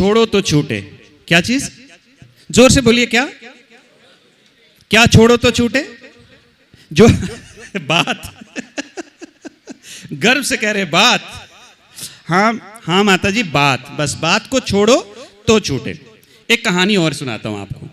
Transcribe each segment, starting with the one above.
छोड़ो तो छूटे। क्या चीज? जोर से बोलिए। क्या क्या छोड़ो तो छूटे? जो बात गर्व से कह रहे बात। हाँ हाँ माता जी बात, बस बात को छोड़ो तो छूटे। एक कहानी और सुनाता हूं आपको।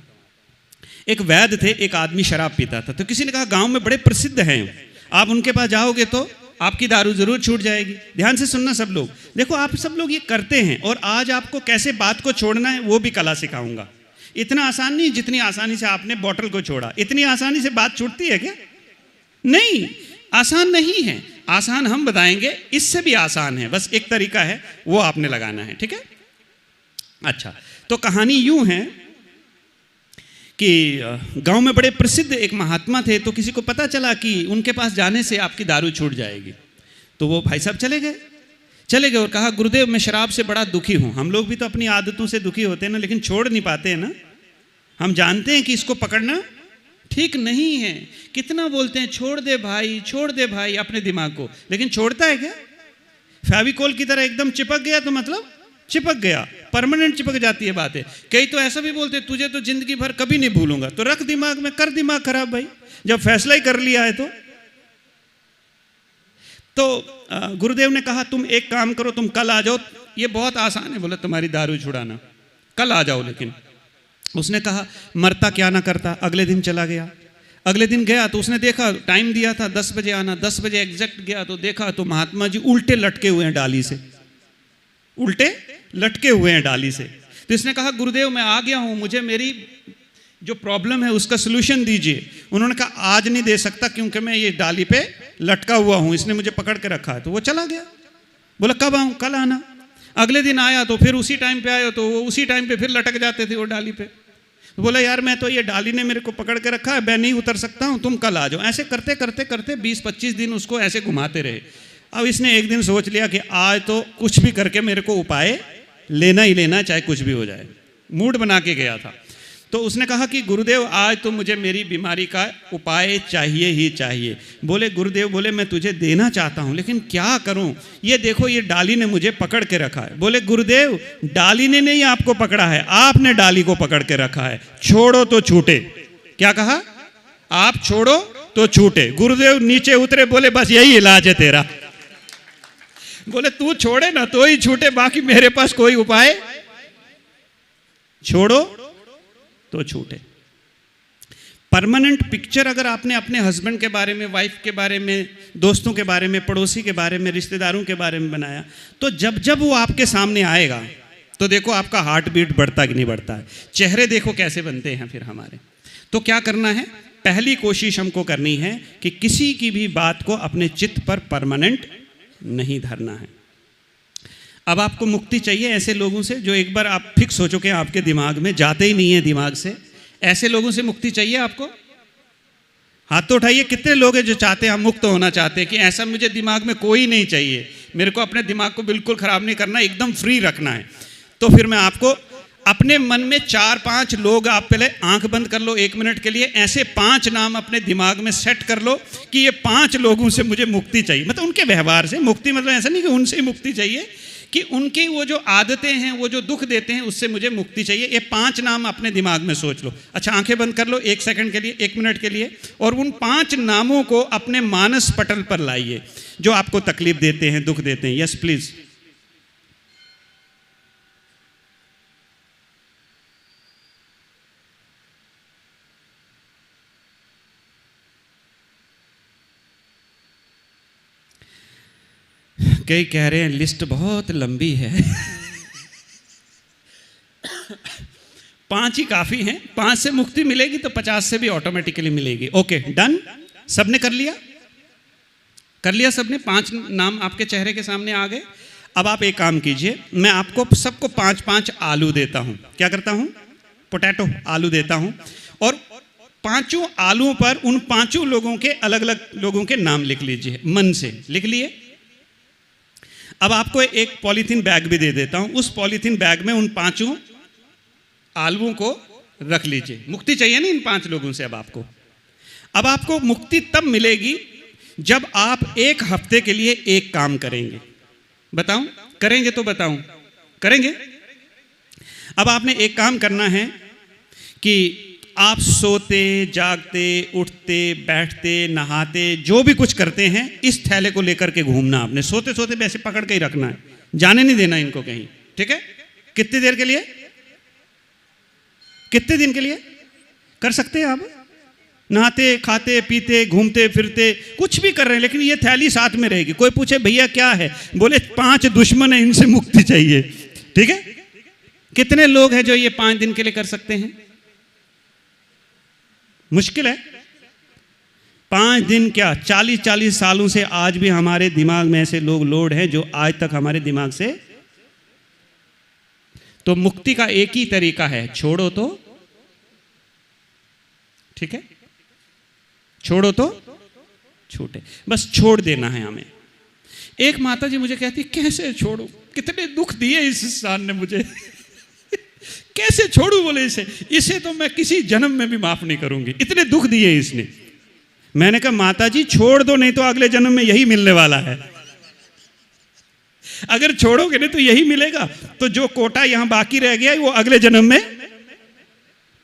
एक वैद्य थे, एक आदमी शराब पीता था, तो किसी ने कहा गांव में बड़े प्रसिद्ध हैं, आप उनके पास जाओगे तो आपकी दारू जरूर छूट जाएगी। ध्यान से सुनना सब लोग, देखो आप सब लोग ये करते हैं, और आज आपको कैसे बात को छोड़ना है वो भी कला सिखाऊंगा। इतना आसान नहीं जितनी आसानी से आपने बॉटल को छोड़ा। इतनी आसानी से बात छूटती है क्या? नहीं, आसान नहीं है। आसान हम बताएंगे, इससे भी आसान है, बस एक तरीका है, वो आपने लगाना है। ठीक है? अच्छा, तो कहानी यूं है कि गांव में बड़े प्रसिद्ध एक महात्मा थे, तो किसी को पता चला कि उनके पास जाने से आपकी दारू छूट जाएगी। तो वो भाई साहब चले गए और कहा गुरुदेव मैं शराब से बड़ा दुखी हूं। हम लोग भी तो अपनी आदतों से दुखी होते हैं ना, लेकिन छोड़ नहीं पाते हैं ना। हम जानते हैं कि इसको पकड़ना ठीक नहीं है, कितना बोलते हैं छोड़ दे भाई अपने दिमाग को, लेकिन छोड़ता है क्या? फेविकोल की तरह एकदम चिपक गया तो मतलब चिपक गया, परमानेंट चिपक जाती है बातें। कई तो ऐसा भी बोलते तुझे तो जिंदगी भर कभी नहीं भूलूंगा, तो रख दिमाग में, कर दिमाग खराब भाई, जब फैसला ही कर लिया है तो गुरुदेव ने कहा तुम एक काम करो, तुम कल आ जाओ। ये बहुत आसान है, बोला तुम्हारी दारू छुड़ाना, कल आ जाओ। लेकिन उसने कहा मरता क्या ना करता। अगले दिन चला गया। अगले दिन गया तो उसने देखा, टाइम दिया था 10 बजे आना, 10 बजे एग्जैक्ट गया तो देखा तो महात्मा जी उल्टे लटके हुए हैं डाली से, उल्टे लटके हुए हैं डाली से। तो इसने कहा गुरुदेव मैं आ गया हूं, मुझे मेरी जो प्रॉब्लम है उसका सलूशन दीजिए। उन्होंने कहा आज नहीं दे सकता क्योंकि मैं ये डाली पे लटका हुआ हूं, इसने मुझे पकड़ के रखा है। तो वो चला गया। बोला कब आऊं? कल आना। अगले दिन आया तो फिर उसी टाइम पे आया, तो वो उसी टाइम पे फिर लटक जाते थे वो डाली पे। तो बोला यार मैं तो ये डाली ने मेरे को पकड़ के रखा है, मैं नहीं उतर सकता हूं, तुम कल आ जाओ। ऐसे करते करते करते 20-25 दिन उसको ऐसे घुमाते रहे। अब इसने एक दिन सोच लिया कि आज तो कुछ भी करके मेरे को उपाय लेना ही लेना, चाहे कुछ भी हो जाए। मूड बना के गया था। तो उसने कहा कि गुरुदेव आज तो मुझे मेरी बीमारी का उपाय चाहिए ही चाहिए। बोले गुरुदेव, बोले मैं तुझे देना चाहता हूं लेकिन क्या करूं, ये देखो ये डाली ने मुझे पकड़ के रखा है। बोले गुरुदेव डाली ने नहीं आपको पकड़ा है, आपने डाली को पकड़ के रखा है, छोड़ो तो छूटे। क्या कहा? आप छोड़ो तो छूटे। गुरुदेव नीचे उतरे, बोले बस यही इलाज है तेरा। बोले तू छोड़े ना तो ही छूटे, बाकी मेरे पास कोई उपाय, छोड़ो तो छूटे। परमानेंट पिक्चर अगर आपने अपने हस्बैंड के बारे में, वाइफ के बारे में, दोस्तों के बारे में, पड़ोसी के बारे में, रिश्तेदारों के बारे में बनाया, तो जब जब वो आपके सामने आएगा तो देखो आपका हार्ट बीट बढ़ता कि नहीं बढ़ता है। चेहरे देखो कैसे बनते हैं फिर हमारे। तो क्या करना है? पहली कोशिश हमको करनी है कि किसी की भी बात को अपने चित्त पर परमानेंट नहीं धरना है। अब आपको मुक्ति चाहिए ऐसे लोगों से जो एक बार आप फिक्स हो चुके हैं, आपके दिमाग में जाते ही नहीं है दिमाग से। ऐसे लोगों से मुक्ति चाहिए आपको? हाथ तो उठाइए, कितने लोग हैं जो चाहते हैं, हम मुक्त होना चाहते हैं कि ऐसा मुझे दिमाग में कोई नहीं चाहिए, मेरे को अपने दिमाग को बिल्कुल खराब नहीं करना, एकदम फ्री रखना है। तो फिर मैं आपको अपने मन में 4-5 लोग, आप पहले आंख बंद कर लो 1 मिनट के लिए, ऐसे 5 नाम अपने दिमाग में सेट कर लो कि ये 5 लोगों से मुझे मुक्ति चाहिए। मतलब उनके व्यवहार से मुक्ति, मतलब ऐसा नहीं कि उनसे ही मुक्ति चाहिए, कि उनकी वो जो आदतें हैं, वो जो दुख देते हैं, उससे मुझे मुक्ति चाहिए। ये 5 नाम अपने दिमाग में सोच लो। अच्छा आंखें बंद कर लो 1 सेकंड के लिए, 1 मिनट के लिए, और उन 5 नामों को अपने मानस पटल पर लाइए जो आपको तकलीफ देते हैं, दुख देते हैं। Yes please. कई कह रहे हैं लिस्ट बहुत लंबी है। 5 ही काफी हैं। 5 से मुक्ति मिलेगी तो 50 से भी ऑटोमेटिकली मिलेगी। Okay done. सबने कर लिया? कर लिया सबने? 5 नाम आपके चेहरे के सामने आ गए। अब आप एक काम कीजिए, मैं आपको सबको 5-5 आलू देता हूं। क्या करता हूं? पोटैटो, आलू देता हूं, और 5 आलुओं पर उन 5 लोगों के अलग अलग लोगों के नाम लिख लीजिए, मन से लिख लिए। अब आपको एक पॉलीथीन बैग भी दे देता हूं, उस पॉलीथीन बैग में उन 5 आलुओं को रख लीजिए। मुक्ति चाहिए ना इन 5 लोगों से। अब आपको मुक्ति तब मिलेगी जब आप 1 हफ्ते के लिए एक काम करेंगे। बताऊं? करेंगे तो बताऊं? करेंगे? अब आपने एक काम करना है कि आप सोते जागते उठते बैठते नहाते जो भी कुछ करते हैं इस थैले को लेकर के घूमना, आपने सोते सोते भी ऐसे पकड़ के ही रखना है, जाने नहीं देना इनको कहीं, ठीक है? कितनी देर के लिए, कितने दिन के लिए कर सकते हैं आप? नहाते खाते पीते घूमते फिरते कुछ भी कर रहे हैं, लेकिन ये थैली साथ में रहेगी। कोई पूछे भैया क्या है, बोले 5 दुश्मन है, इनसे मुक्ति चाहिए, ठीक है? कितने लोग हैं जो ये 5 दिन के लिए कर सकते हैं? मुश्किल है। 5 दिन क्या, 40-40 सालों से आज भी हमारे दिमाग में ऐसे लोग लोड हैं जो आज तक हमारे दिमाग से। तो मुक्ति का एक ही तरीका है, छोड़ो तो, ठीक है? छोड़ो तो छूटे, बस छोड़ देना है हमें। एक माता जी मुझे कहती, कैसे छोड़ू, कितने दुख दिए इस इंसान ने मुझे कैसे छोड़ू, बोले इसे तो मैं किसी जन्म में भी माफ नहीं करूंगी, इतने दुख दिए इसने। मैंने कहा माता जी छोड़ दो, नहीं तो अगले जन्म में यही मिलने वाला है। अगर छोड़ोगे नहीं तो यही मिलेगा, तो जो कोटा यहां बाकी रह गया वो अगले जन्म में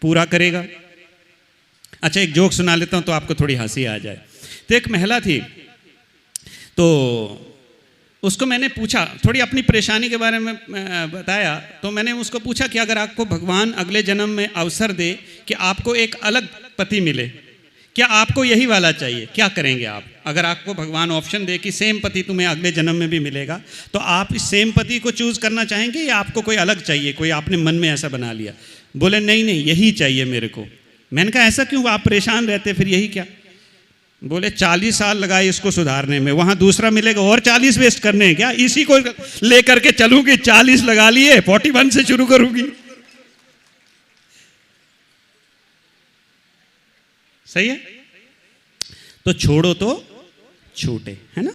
पूरा करेगा। अच्छा, एक जोक सुना लेता हूं तो आपको थोड़ी हंसी आ जाए। तो एक महिला थी, तो उसको मैंने पूछा, थोड़ी अपनी परेशानी के बारे में बताया, तो मैंने उसको पूछा कि अगर आपको भगवान अगले जन्म में अवसर दे कि आपको एक अलग पति मिले, क्या आपको यही वाला चाहिए, क्या करेंगे आप? अगर आपको भगवान ऑप्शन दे कि सेम पति तुम्हें अगले जन्म में भी मिलेगा, तो आप इस सेम पति को चूज करना चाहेंगे या आपको कोई अलग चाहिए, कोई आपने मन में ऐसा बना लिया? बोले नहीं नहीं, यही चाहिए मेरे को। मैंने कहा ऐसा क्यों, आप परेशान रहते फिर यही क्या? बोले 40 साल लगाए इसको सुधारने में, वहां दूसरा मिलेगा और 40 वेस्ट करने हैं क्या? इसी को लेकर के चलूंगी, 40 लगा लिए, 41 से शुरू करूंगी। सही है? तो छोड़ो तो छूटे, है ना?